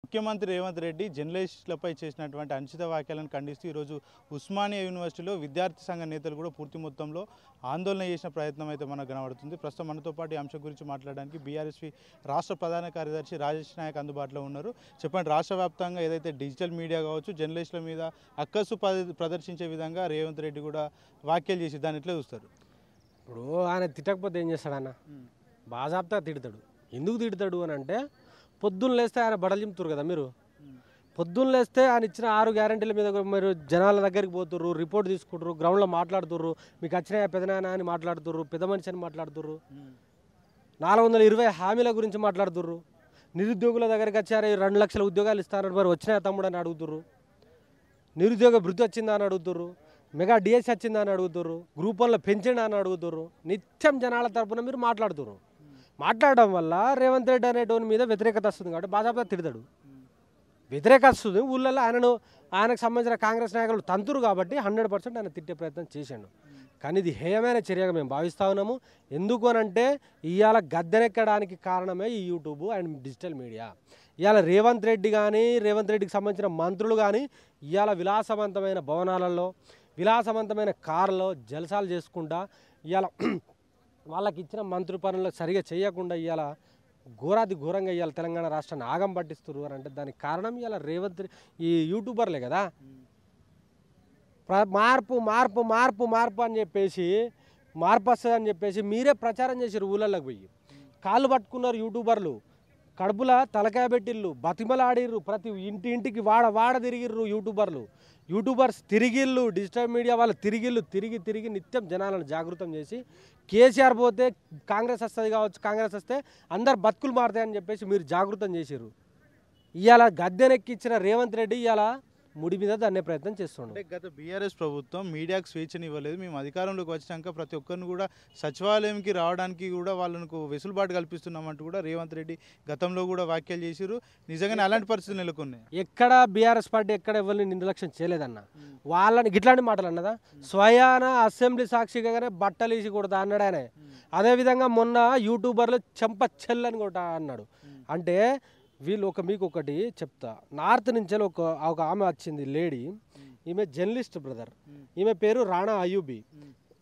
ముఖ్యమంత్రి రేవంత్ రెడ్డి జర్నలిస్టులపై చేసినటువంటి అనుచిత వ్యాఖ్యలను ఖండిస్తూ ఈరోజు ఉస్మానియా యూనివర్సిటీలో విద్యార్థి సంఘ నేతలు కూడా పూర్తి మొత్తంలో ఆందోళన చేసిన ప్రయత్నం అయితే మనకు కనబడుతుంది. ప్రస్తుతం మనతో పాటు ఈ అంశం గురించి మాట్లాడడానికి బీఆర్ఎస్పీ రాష్ట్ర ప్రధాన కార్యదర్శి రాజేష్ నాయక్ అందుబాటులో ఉన్నారు. చెప్పండి, రాష్ట్ర వ్యాప్తంగా ఏదైతే డిజిటల్ మీడియా కావచ్చు జర్నలిస్టుల మీద అక్కసు ప్రదర్శించే విధంగా రేవంత్ రెడ్డి కూడా వ్యాఖ్యలు చేసి దాన్ని ఎట్లా చూస్తారు? ఇప్పుడు ఆయన తిట్టకపోతే ఏం చేస్తాడన్న? బాజాబ్తా తిడతాడు. ఎందుకు తిడతాడు అని అంటే, పొద్దున్న లేస్తే ఆయన బడలు చింపుతారు కదా. మీరు పొద్దున్న లేస్తే ఆయన ఇచ్చిన 6 గ్యారెంటీల మీద మీరు జనాల దగ్గరికి పోతుర్రు, రిపోర్ట్ తీసుకుంటారు, గ్రౌండ్లో మాట్లాడుతుర్రు, మీకు వచ్చిన పెదనాయన అని మాట్లాడుతుర్రు, పెద్ద మనిషి అని మాట్లాడుతుర్రు, 420 హామీల గురించి మాట్లాడుతుర్రు, నిరుద్యోగుల దగ్గరికి వచ్చారు 2 లక్షల ఉద్యోగాలు ఇస్తారని మరి వచ్చినాయా తమ్ముడు అని అడుగుతుర్రు, నిరుద్యోగ వృత్తి వచ్చిందా అని అడుగుతుర్రు, మెగా డిఎస్ వచ్చిందా అని అడుగుతుర్రు, గ్రూప్ 1లో పెంచిందా అని అడుగుతుర్రు. నిత్యం జనాల తరపున మీరు మాట్లాడుతుర్రు. మాట్లాడడం వల్ల రేవంత్ రెడ్డి అనేటోని మీద వ్యతిరేకత వస్తుంది కాబట్టి బాజాబ్తా తిడతాడు. వ్యతిరేకత వస్తుంది ఊళ్ళల్లో. ఆయనకు సంబంధించిన కాంగ్రెస్ నాయకులు తంతురు కాబట్టి 100% ఆయన తిట్టే ప్రయత్నం చేశాడు. కానీ ఇది హేయమైన చర్యగా మేము భావిస్తూ ఉన్నాము. ఎందుకు అనంటే ఇవాళ గద్దెనెక్కడానికి కారణమే ఈ యూట్యూబ్ అండ్ డిజిటల్ మీడియా. ఇవాళ రేవంత్ రెడ్డి కానీ రేవంత్ రెడ్డికి సంబంధించిన మంత్రులు కానీ ఇవాళ విలాసవంతమైన భవనాలలో విలాసవంతమైన కార్లో జలసాలు చేసుకుంటా ఇవాళ వాళ్ళకి ఇచ్చిన మంత్రి పనులు సరిగా చేయకుండా ఇవాళ ఘోరాది ఘోరంగా ఇవాళ తెలంగాణ రాష్ట్రాన్ని ఆగం పట్టిస్తున్నారు అని అంటే దానికి కారణం ఇవాళ రేవంత్ ఈ యూట్యూబర్లే కదా. మార్పు మార్పు మార్పు మార్పు అని చెప్పేసి మార్పు వస్తుంది అని చెప్పేసి మీరే ప్రచారం చేసారు. ఊళ్ళలోకి పోయి కాళ్ళు పట్టుకున్నారు యూట్యూబర్లు, కడుపుల తలకాయ పెట్టిళ్ళు, బతిమలాడిర్రు, ప్రతి ఇంటికి వాడ తిరిగిర్రు యూట్యూబర్స్ తిరిగిళ్ళు, డిజిటల్ మీడియా వాళ్ళు తిరిగి నిత్యం జనాలను జాగృతం చేసి కేసీఆర్ పోతే కాంగ్రెస్ వస్తుంది కావచ్చు, కాంగ్రెస్ వస్తే అందరు బతుకులు మారుతాయని చెప్పేసి మీరు జాగృతం చేసిర్రు. ఇవాళ గద్దెనెక్కిచ్చిన రేవంత్ రెడ్డి ఇవాళ ముడి మీద దాన్నే ప్రయత్నం చేస్తున్నాడు. అంటే గత బీఆర్ఎస్ ప్రభుత్వం మీడియాకు స్వేచ్ఛని ఇవ్వలేదు. మేము అధికారంలోకి వచ్చినాక ప్రతి ఒక్కరిని కూడా సచివాలయంకి రావడానికి కూడా వాళ్ళకు వెసులుబాటు కల్పిస్తున్నామంటూ కూడా రేవంత్ రెడ్డి గతంలో కూడా వ్యాఖ్యలు చేసిరు. నిజంగానే అలాంటి పరిస్థితులు నెలకొన్నాయి. ఎక్కడ బీఆర్ఎస్ పార్టీ ఎక్కడ ఎవరిని నిర్లక్ష్యం చేయలేదన్న. వాళ్ళని గిట్లాంటి మాటలు అన్నదా? స్వయాన అసెంబ్లీ సాక్షిగానే బట్టలు వేసి కొడతా అన్నాడు ఆయన. అదేవిధంగా మొన్న యూట్యూబర్లు చెంప చెల్లని కొట్ట అన్నాడు. అంటే వీళ్ళు మీకు ఒకటి చెప్తా. నార్త్ నుంచి ఒక ఆమె వచ్చింది లేడీ, ఈమె జర్నలిస్ట్ బ్రదర్, ఈమె పేరు రాణా అయూబీ.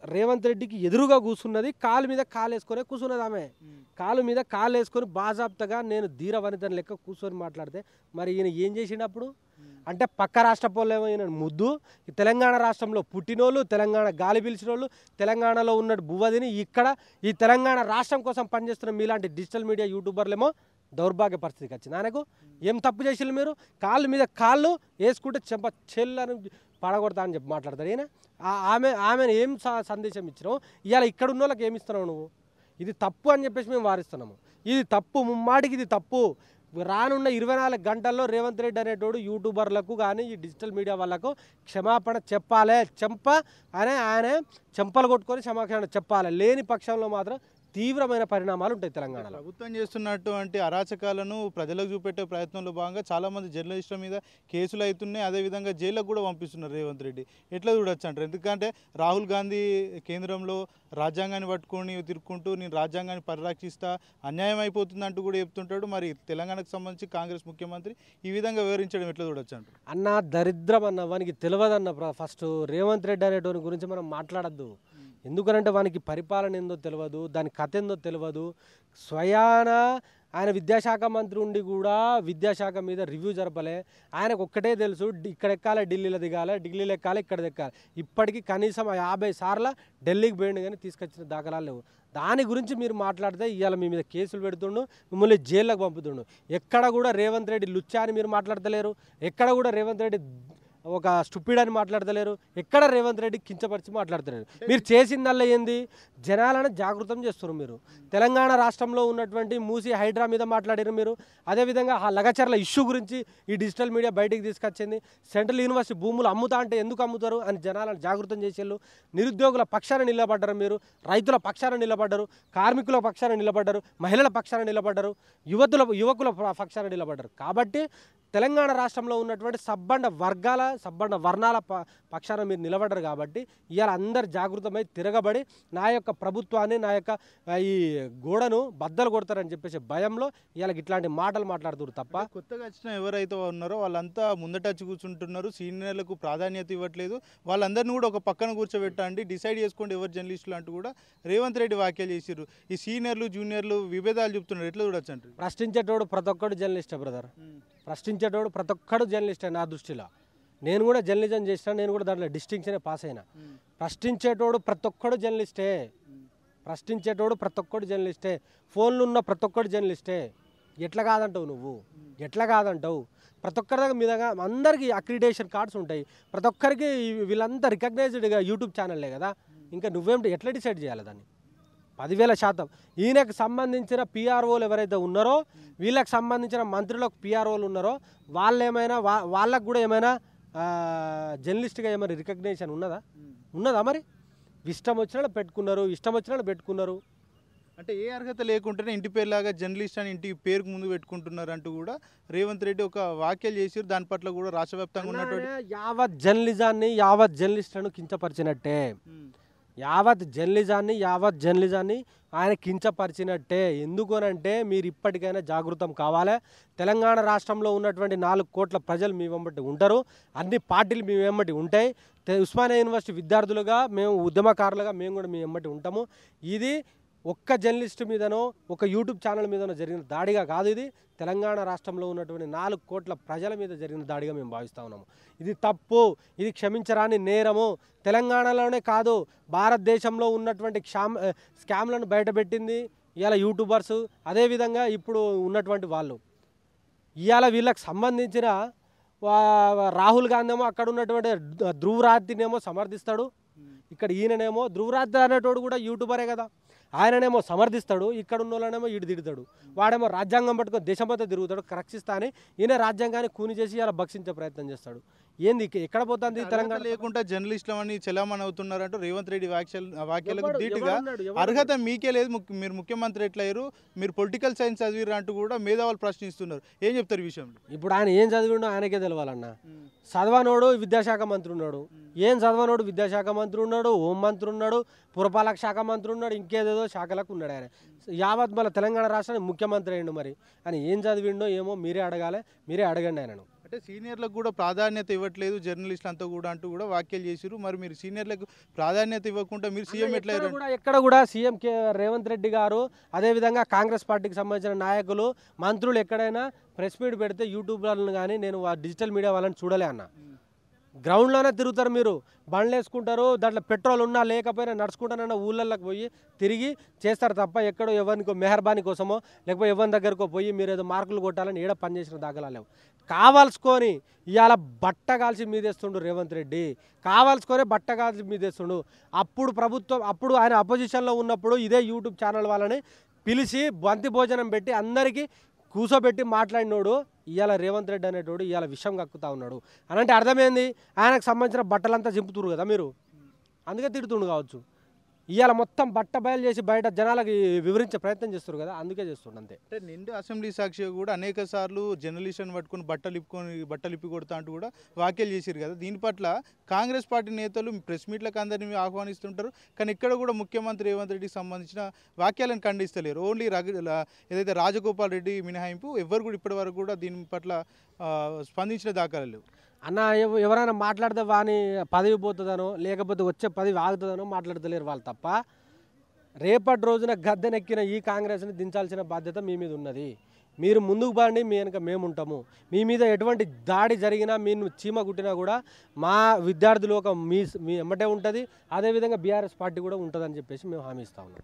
రేవంత్ రెడ్డికి ఎదురుగా కూర్చున్నది, కాలు మీద కాలు వేసుకొని కూర్చున్నది. ఆమె కాలు మీద కాలు వేసుకొని బాజాబ్తగా నేను ధీర వనితని లెక్క కూర్చొని మాట్లాడితే మరి ఈయన ఏం చేసిండు? అంటే పక్క రాష్ట్ర పోలేమో ఈయన ముద్దు, తెలంగాణ రాష్ట్రంలో పుట్టినోళ్ళు, తెలంగాణ గాలి పిలిచిన వాళ్ళు, తెలంగాణలో ఉన్నట్టు బువ్వదిని ఇక్కడ ఈ తెలంగాణ రాష్ట్రం కోసం పనిచేస్తున్న మీలాంటి డిజిటల్ మీడియా యూట్యూబర్లేమో దౌర్భాగ్య పరిస్థితికి వచ్చింది. ఆయనకు ఏం తప్పు చేసిల్లు మీరు? కాళ్ళ మీద కాళ్ళు వేసుకుంటే చెంప చెల్లని పడగొడతా అని చెప్పి మాట్లాడతాడు ఈయన. ఆమెను ఏం సందేశం ఇచ్చినావు? ఇవాళ ఇక్కడ ఉన్న వాళ్ళకి ఏమి ఇస్తున్నావు నువ్వు? ఇది తప్పు అని చెప్పేసి మేము వారిస్తున్నాము. ఇది తప్పు, ముమ్మాటికి ఇది తప్పు. రానున్న 24 గంటల్లో రేవంత్ రెడ్డి అనేటోడు యూట్యూబర్లకు కానీ ఈ డిజిటల్ మీడియా వాళ్ళకు క్షమాపణ చెప్పాలి. ఆయన చెంపలు కొట్టుకొని క్షమాపణ చెప్పాలి. లేని పక్షంలో మాత్రం తీవ్రమైన పరిణామాలు ఉంటాయి తెలంగాణలో. ప్రభుత్వం చేస్తున్నటువంటి అరాచకాలను ప్రజలకు చూపెట్టే ప్రయత్నంలో భాగంగా చాలామంది జర్నలిస్టుల మీద కేసులు అవుతున్నాయి. అదేవిధంగా జైలుకు కూడా పంపిస్తున్నారు రేవంత్ రెడ్డి. ఎట్లా చూడొచ్చు అంటారు? ఎందుకంటే రాహుల్ గాంధీ కేంద్రంలో రాజ్యాంగాన్ని పట్టుకొని తిరుక్కుంటూ నేను రాజ్యాంగాన్ని పరిరక్షిస్తా, అన్యాయం అయిపోతుందంటూ కూడా చెప్తుంటాడు. మరి తెలంగాణకు సంబంధించి కాంగ్రెస్ ముఖ్యమంత్రి ఈ విధంగా వివరించడం ఎట్లా చూడొచ్చు అంటారు? అన్న దరిద్రం అన్న, వానికి తెలియదన్న. ఫస్ట్ రేవంత్ రెడ్డి అనేటోని గురించి మనం మాట్లాడద్దు. ఎందుకనంటే వానికి పరిపాలన ఏందో తెలియదు, దాని కథ ఏందో తెలియదు. స్వయాన ఆయన విద్యాశాఖ మంత్రి ఉండి కూడా విద్యాశాఖ మీద రివ్యూ జరపలే. ఆయనకు ఒక్కటే తెలుసు, ఇక్కడ ఎక్కాలి ఢిల్లీలో దిగాలి, ఢిల్లీలో ఎక్కాలి ఇక్కడ దిక్కాలి. ఇప్పటికీ కనీసం 50 సార్లు ఢిల్లీకి పోయిండు కానీ తీసుకొచ్చిన దాఖలాలు లేవు. దాని గురించి మీరు మాట్లాడితే ఇవాళ మీ మీద కేసులు పెడుతుండు, మిమ్మల్ని జైల్లోకి పంపుతుండు. ఎక్కడ కూడా రేవంత్ రెడ్డి లుచ్చా అని మీరు మాట్లాడతలేరు. ఎక్కడ కూడా రేవంత్ రెడ్డి ఒక స్టూపిడ్ అని మాట్లాడతలేరు. ఎక్కడ రేవంత్ రెడ్డి కించపరిచి మాట్లాడతలేరు. మీరు చేసిందల్లా ఏంది? జనాలను జాగృతం చేస్తున్నారు. మీరు తెలంగాణ రాష్ట్రంలో ఉన్నటువంటి మూసి హైడ్రా మీద మాట్లాడారు మీరు. అదేవిధంగా ఆ లగచర్ల ఇష్యూ గురించి ఈ డిజిటల్ మీడియా బయటికి తీసుకొచ్చింది. సెంట్రల్ యూనివర్సిటీ భూములు అమ్ముతా అంటే ఎందుకు అమ్ముతారు అని జనాలను జాగృతం చేసేళ్ళు. నిరుద్యోగుల పక్షాన నిలబడ్డారు మీరు, రైతుల పక్షాన నిలబడ్డారు, కార్మికుల పక్షాన నిలబడ్డారు, మహిళల పక్షాన నిలబడ్డారు, యువకుల పక్షాన నిలబడ్డారు. కాబట్టి తెలంగాణ రాష్ట్రంలో ఉన్నటువంటి సబ్బండ వర్గాల సబ్బండ వర్ణాల పక్షాన మీరు నిలబడ్డారు కాబట్టి ఇవాళ అందరు జాగృతమై తిరగబడి నా యొక్క ప్రభుత్వాన్ని నా యొక్క ఈ గోడను బద్దలు కొడతారని చెప్పేసి భయంలో ఇవాళ ఇట్లాంటి మాటలు మాట్లాడుతున్నారు తప్ప కొత్తగా వచ్చిన ఎవరైతే ఉన్నారో వాళ్ళంతా ముందటచ్చి కూర్చుంటున్నారు, సీనియర్లకు ప్రాధాన్యత ఇవ్వట్లేదు, వాళ్ళందరినీ కూడా ఒక పక్కన కూర్చోబెట్టండి, డిసైడ్ చేసుకోండి ఎవరు జర్నలిస్టులు అంటూ కూడా రేవంత్ రెడ్డి వ్యాఖ్యలు చేసిర్రు. ఈ సీనియర్లు జూనియర్లు విభేదాలు చెప్తున్నారు, ఎట్లా చూడొచ్చు అంటారు? ప్రశ్నించేటోడు ప్రతి ఒక్కడు జర్నలిస్టే బ్రదర్, ప్రశ్నించేటోడు ప్రతి ఒక్కడు జర్నలిస్టే నా దృష్టిలో. నేను కూడా జర్నలిజం చేసిన, నేను కూడా దాంట్లో డిస్టింక్షనే పాస్ అయినా. ప్రశ్నించేటోడు ప్రతి ఒక్కడు జర్నలిస్టే, ప్రశ్నించేటోడు ప్రతి ఒక్కడు జర్నలిస్టే, ఫోన్లు ఉన్న ప్రతి ఒక్కడు జర్నలిస్టే. ఎట్లా కాదంటావు నువ్వు? ఎట్లా కాదంటావు? ప్రతి ఒక్కరి దగ్గర మీ దగ్గర అందరికీ అక్రిడేషన్ కార్డ్స్ ఉంటాయి, ప్రతి ఒక్కరికి వీళ్ళంతా రికగ్నైజ్డ్గా యూట్యూబ్ ఛానల్లే కదా. ఇంకా నువ్వేమిటి ఎట్లా డిసైడ్ చేయాలి దాన్ని? 10,000%. ఈయనకు సంబంధించిన పిఆర్ఓలు ఎవరైతే ఉన్నారో, వీళ్ళకి సంబంధించిన మంత్రులకు పిఆర్ఓలు ఉన్నారో, వాళ్ళు ఏమైనా వాళ్ళకు కూడా ఏమైనా జర్నలిస్ట్గా ఏమైనా రికగ్నేషన్ ఉన్నదా మరి? ఇష్టం వచ్చినట్టు పెట్టుకున్నారు, ఇష్టం వచ్చినట్టు పెట్టుకున్నారు. అంటే ఏ అర్హత లేకుండానే ఇంటి పేరులాగా జర్నలిస్ట్ అని ఇంటి పేరుకు ముందు పెట్టుకుంటున్నారు అంటూ కూడా రేవంత్ రెడ్డి ఒక వ్యాఖ్యలు చేసారు. దాని పట్ల కూడా రాష్ట్ర వ్యాప్తంగా ఉన్నటువంటి యావత్ జర్నలిజాన్ని యావత్ జర్నలిస్టులను కించపరిచినట్టే, యావత్ జర్నలిజాన్ని ఆయన కించపరిచినట్టే. ఎందుకనంటే మీరు ఇప్పటికైనా జాగృతం కావాలి. తెలంగాణ రాష్ట్రంలో ఉన్నటువంటి 4 కోట్ల ప్రజలు మీ వెంబడి ఉంటారు, అన్ని పార్టీలు మీ వెంబడి ఉంటాయి. ఉస్మానియా యూనివర్సిటీ విద్యార్థులుగా మేము, ఉద్యమకారులుగా మేము కూడా మీ వెంబడి ఉంటాము. ఇది ఒక్క జర్నలిస్ట్ మీదనో ఒక యూట్యూబ్ ఛానల్ మీదనో జరిగిన దాడిగా కాదు, ఇది తెలంగాణ రాష్ట్రంలో ఉన్నటువంటి 4 కోట్ల ప్రజల మీద జరిగిన దాడిగా మేము భావిస్తూ ఉన్నాము. ఇది తప్పు, ఇది క్షమించరాని నేరము. తెలంగాణలోనే కాదు, భారతదేశంలో ఉన్నటువంటి స్కామ్లను బయటపెట్టింది ఇవాళ యూట్యూబర్స్, అదేవిధంగా ఇప్పుడు ఉన్నటువంటి వాళ్ళు. ఇవాళ వీళ్ళకి సంబంధించిన రాహుల్ గాంధీ ఏమో అక్కడ ఉన్నటువంటి ధ్రువరాజ్నేమో సమర్థిస్తాడు, ఇక్కడ ఈయననేమో ధ్రువరాజ్ అనేటోడు కూడా యూట్యూబరే కదా, ఆయననేమో సమర్థిస్తాడు, ఇక్కడ ఉన్న వాళ్ళనేమో ఈడు తిడతాడు. వాడేమో రాజ్యాంగం పట్టుకొని దేశమంతా తిరుగుతాడు, రక్షిస్తా అని. ఈయన రాజ్యాంగాన్ని కూని చేసి ఇలా భక్షించే ప్రయత్నం చేస్తాడు. ఏంది ఎక్కడ పోతుంది తెలంగాణ? లేకుండా జర్నలిస్టులు అని చెలామణి అవుతున్నారంటూ రేవంత్ రెడ్డి వ్యాఖ్యలకు ధీటుగా అర్హత మీకే లేదు, మీరు ముఖ్యమంత్రి ఎట్లయ్యారు, మీరు పొలిటికల్ సైన్స్ చదివిరు అంటూ కూడా మేధావులు ప్రశ్నిస్తున్నారు. ఏం చెప్తారు ఈ విషయంలో? ఇప్పుడు ఆయన ఏం చదివిండో ఆయనకే తెలవాలన్న. చదవనోడు విద్యాశాఖ మంత్రి ఉన్నాడు, ఏం చదవనోడు విద్యాశాఖ మంత్రి ఉన్నాడు, హోం మంత్రి ఉన్నాడు, పురపాలక శాఖ మంత్రి ఉన్నాడు, ఇంకేదేదో శాఖలకు ఉన్నాడు. ఆయన యావత్ మన తెలంగాణ రాష్ట్రానికి ముఖ్యమంత్రి అయ్యిండు. మరి అని ఏం చదివిండో ఏమో మీరే అడగాలి, మీరే అడగండి ఆయనను. అంటే సీనియర్లకు కూడా ప్రాధాన్యత ఇవ్వట్లేదు జర్నలిస్టులు అంతా కూడా అంటూ కూడా వ్యాఖ్యలు చేశారు. మరి మీరు సీనియర్లకు ప్రాధాన్యత ఇవ్వకుండా మీరు సీఎం ఎట్లా? ఎక్కడ కూడా సీఎం రేవంత్ రెడ్డి గారు, అదేవిధంగా కాంగ్రెస్ పార్టీకి సంబంధించిన నాయకులు, మంత్రులు ఎక్కడైనా ప్రెస్ మీట్ పెడితే యూట్యూబ్లను కానీ నేను డిజిటల్ మీడియా వాళ్ళని చూడలే అన్న. గ్రౌండ్లోనే తిరుగుతారు, మీరు బండ్లు వేసుకుంటారు, దాంట్లో పెట్రోల్ ఉన్నా లేకపోయినా నడుచుకుంటానన్న ఊళ్ళల్లోకి పోయి తిరిగి చేస్తారు తప్ప ఎక్కడో ఎవరికో మెహర్బానీ కోసమో లేకపోతే ఎవరి దగ్గరకో పోయి మీరు ఏదో మార్కులు కొట్టాలని ఏడ పనిచేసిన దాఖలాలేవు. కావాల్సుకొని ఇవాళ బట్ట కాల్చి మీదేస్తుండు రేవంత్ రెడ్డి, కావాల్సుకొని బట్ట కాల్చి మీదేస్తుండు. అప్పుడు ఆయన అపోజిషన్లో ఉన్నప్పుడు ఇదే యూట్యూబ్ ఛానల్ వాళ్ళని పిలిచి బంతి భోజనం పెట్టి అందరికీ కూర్చోబెట్టి మాట్లాడినోడు ఇవాళ రేవంత్ రెడ్డి అనేటోడు ఇవాళ విషం కక్కుతా ఉన్నాడు. అని అంటే అర్థమైంది, ఆయనకు సంబంధించిన బట్టలంతా చింపుతురు కదా మీరు, అందుకే తిడుతుండు కావచ్చు. ఇవాళ మొత్తం బట్ట బయలు చేసి బయట జనాలకి వివరించే ప్రయత్నం చేస్తారు కదా, అందుకే చేస్తుండ అంతే. అంటే నిండు అసెంబ్లీ సాక్షిగా కూడా అనేక సార్లు జర్నలిస్టులను పట్టుకొని బట్టలు ఇప్పి కొడతా అంటూ కూడా వ్యాఖ్యలు చేశారు కదా. దీని పట్ల కాంగ్రెస్ పార్టీ నేతలు ప్రెస్ మీట్లకు అందరినీ ఆహ్వానిస్తుంటారు, కానీ ఇక్కడ కూడా ముఖ్యమంత్రి రేవంత్ రెడ్డికి సంబంధించిన వ్యాఖ్యలను ఖండిస్తలేరు. ఓన్లీ ఏదైతే రాజగోపాల్ రెడ్డి మినహాయింపు ఎవరు కూడా ఇప్పటి వరకు కూడా దీని పట్ల స్పందించిన దాఖలు లేవు. అన్న ఎవరైనా మాట్లాడితే వాని పదవి పోతుందనో లేకపోతే వచ్చే పదవి ఆగుతుందనో మాట్లాడతలేరు వాళ్ళు తప్ప, రేపటి రోజున గద్దెనెక్కిన ఈ కాంగ్రెస్ని దించాల్సిన బాధ్యత మీ మీద ఉన్నది. మీరు ముందుకు బాండి, మీ వెనక మేము ఉంటాము. మీ మీద ఎటువంటి దాడి జరిగినా, మీరు చీమ కుట్టినా కూడా మా విద్యార్థులు ఒక మీ ఎమ్మటే ఉంటుంది, అదేవిధంగా బీఆర్ఎస్ పార్టీ కూడా ఉంటుందని చెప్పేసి మేము హామీ ఇస్తా ఉన్నాం.